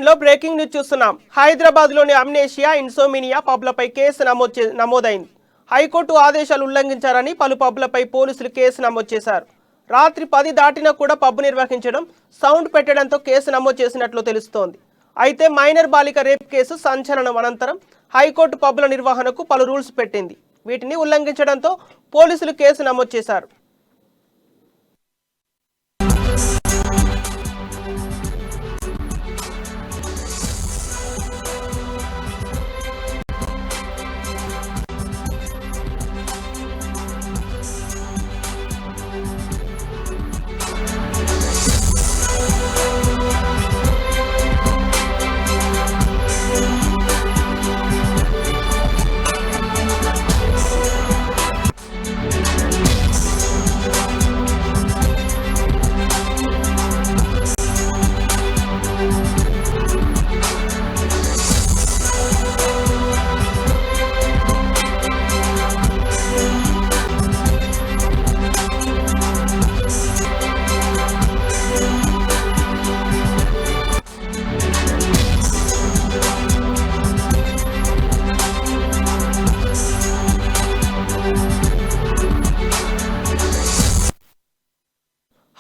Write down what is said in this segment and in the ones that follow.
లో breaking news చూస్తున్నాం. హైదరాబాద్ లోని అమ్నేషియా ఇన్సోమినియా పబ్లపై కేసు నమోదైంది. హైకోర్టు ఆదేశాలు ఉల్లంఘించారని పలు పబ్లపై పోలీసులు కేసు నమోదు చేశారు. రాత్రి 10 దాటినా కూడా పబ్ నిర్వహించడం, సౌండ్ పెట్టడంతో కేసు నమోదు చేసినట్లు తెలుస్తోంది. అయితే మైనర్ బాలిక రేప్ కేసు సంచలనం అనంతరం హైకోర్టు పబ్ల నిర్వహణకు పలు రూల్స్ పెట్టింది. వీటిని ఉల్లంఘించడంతో పోలీసులు కేసు నమోదు చేశారు.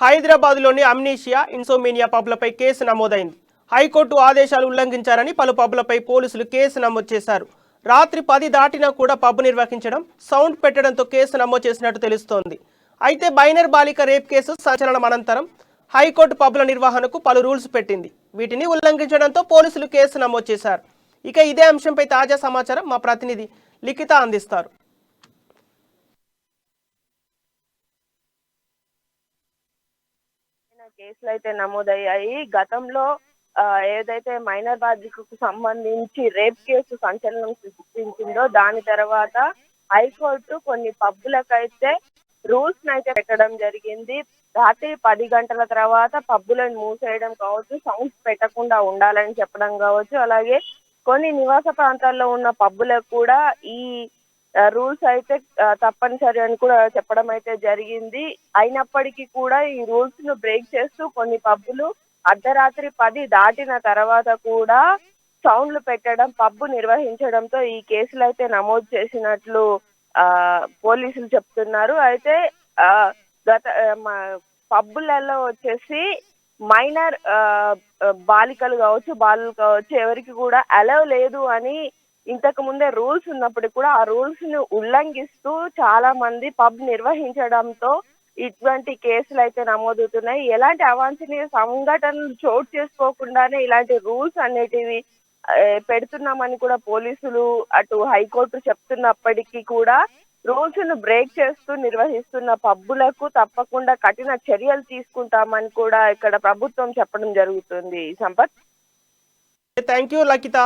హైదరాబాద్ లోని అమ్నేషియా ఇన్సోమినియా పబ్లపై కేసు నమోదైంది. హైకోర్టు ఆదేశాలు ఉల్లంఘించారని పలు పబ్లపై పోలీసులు కేసు నమోదు చేశారు. రాత్రి 10 దాటినా కూడా పబ్ నిర్వహించడం, సౌండ్ పెట్టడంతో కేసు నమోదు చేసినట్టు తెలుస్తోంది. అయితే మైనర్ బాలిక రేప్ కేసు సంచలనం అనంతరం హైకోర్టు పబ్ల నిర్వహణకు పలు రూల్స్ పెట్టింది. వీటిని ఉల్లంఘించడంతో పోలీసులు కేసు నమోదు చేశారు. ఇక ఇదే అంశంపై తాజా సమాచారం మా ప్రతినిధి లిఖిత అందిస్తారు. కేసులు అయితే నమోదయ్యాయి. గతంలో ఏదైతే మైనర్ బాలికకు సంబంధించి రేప్ కేసు సంచలనం సృష్టించిందో దాని తర్వాత హైకోర్టు కొన్ని పబ్బులకైతే రూల్స్ అయితే పెట్టడం జరిగింది. రాత్రి 10 గంటల తర్వాత పబ్బులను మూసేయడం కావచ్చు, సౌండ్స్ పెట్టకుండా ఉండాలని చెప్పడం కావచ్చు, అలాగే కొన్ని నివాస ప్రాంతాల్లో ఉన్న పబ్బులకు కూడా ఈ రూల్స్ అయితే తప్పనిసరి అని కూడా చెప్పడం అయితే జరిగింది. అయినప్పటికీ కూడా ఈ రూల్స్ ను బ్రేక్ చేస్తూ కొన్ని పబ్బులు అర్ధరాత్రి 10 దాటిన తర్వాత కూడా సౌండ్లు పెట్టడం, పబ్బు నిర్వహించడంతో ఈ కేసులు అయితే నమోదు చేసినట్లు పోలీసులు చెప్తున్నారు. అయితే గత పబ్బులలో వచ్చేసి మైనర్ బాలికలు కావచ్చు, బాలులు కావచ్చు ఎవరికి కూడా అలౌ లేదు అని ఇంతకు ముందే రూల్స్ ఉన్నప్పటికీ కూడా ఆ రూల్స్ ను ఉల్లంఘిస్తూ చాలా మంది పబ్ నిర్వహించడంతో ఇటువంటి కేసులు అయితే నమోదవుతున్నాయి. ఎలాంటి అవాంఛనీయ సంఘటనలు చోటు చేసుకోకుండానే ఇలాంటి రూల్స్ అనేటివి పెడుతున్నామని కూడా పోలీసులు అటు హైకోర్టు చెప్తున్నప్పటికీ కూడా రూల్స్ ను బ్రేక్ చేస్తూ నిర్వహిస్తున్న పబ్బులకు తప్పకుండా కఠిన చర్యలు తీసుకుంటామని కూడా ఇక్కడ ప్రభుత్వం చెప్పడం జరుగుతుంది. Sampath, thank you లకిత.